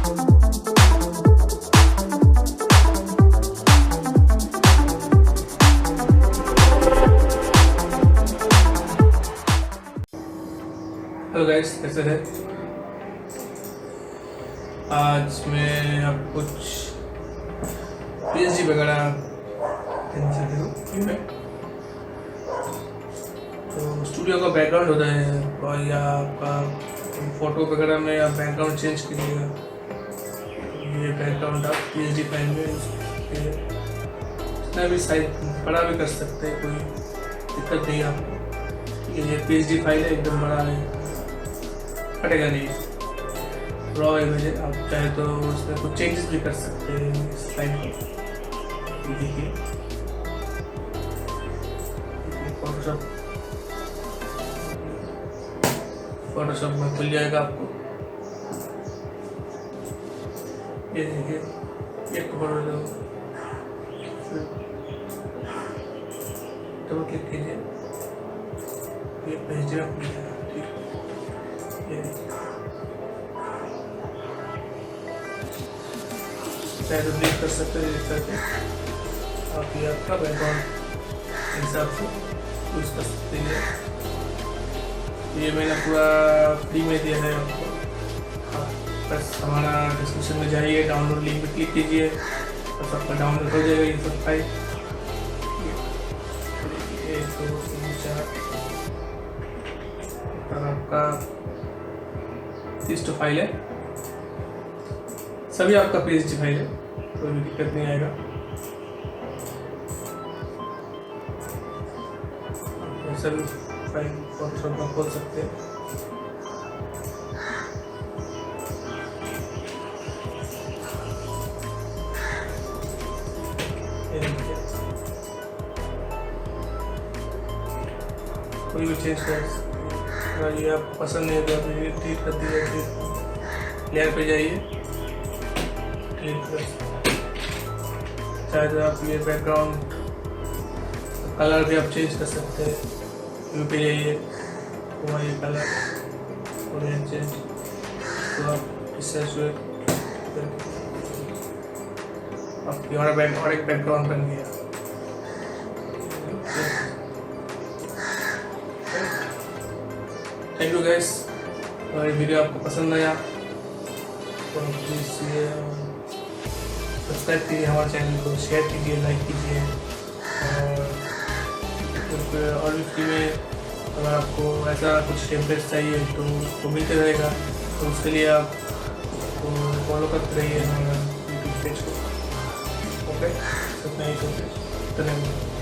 Hello guys, कैसे है? आज मैं अब कुछ पीएचडी वगैरह तो स्टूडियो का बैकग्राउंड होता है और या आपका फोटो वगैरह में आप बैकग्राउंड चेंज कीजिएगा। ये बैकग्राउंड आप पीएचडी फाइल में इतना भी साइज बड़ा भी कर सकते हैं, कोई दिक्कत नहीं आपको। ये पीएचडी फाइल है, एकदम बड़ा है, फटेगा नहीं। रॉ इमेज है, आप चाहे तो उसमें कुछ चेंजेस भी कर सकते हैं इस फाइल को। देखिए फोटोशॉप में खुल जाएगा आपको। ये देखिए, ये डबल क्लिक कीजिए, ये पेज में खुल जाएगा। ठीक, चाहे तो डिलीट कर सकते हैं, डिलीट करके आप ये आपका बैकग्राउंड हिसाब से यूज कर सकते हैं। ये मैंने पूरा फ्री में दिया है आपको। आप बस हमारा डिस्क्रिप्शन में जाइए, डाउनलोड लिंक पे क्लिक कीजिए, बस आपका डाउनलोड हो जाएगा ये सब फाइल। 1 2 3 4 आपका 30 फाइल है, सभी आपका पीएचडी फाइल है, कोई भी दिक्कत नहीं आएगा। सभी फाइल फोटोशॉप में खोल सकते हैं। कोई भी चेंज कर सकते हैं। अगर ये आपको पसंद नहीं है तो आप डिलीट कर दीजिए। लेयर पे जाइए, चाहे तो आप ये बैकग्राउंड कलर भी आप चेंज कर सकते हैं। व्यू पे जाइए, वो ये कलर ऑरेंज चेंज, तो आप इससे आपकी और एक बैकग्राउंड बन गया। थैंक यू गाइस, हमारी वीडियो आपको पसंद आया तो प्लीज़ सब्सक्राइब कीजिए हमारे चैनल को, शेयर कीजिए, लाइक कीजिए। और भी फ्री में अगर आपको ऐसा कुछ टेम्पलेट्स चाहिए तो उसको मिलते रहेगा, तो उसके लिए आप फॉलो करते रहिए हमारा यूट्यूब पेज को। ओके, इतना ही, धन्यवाद।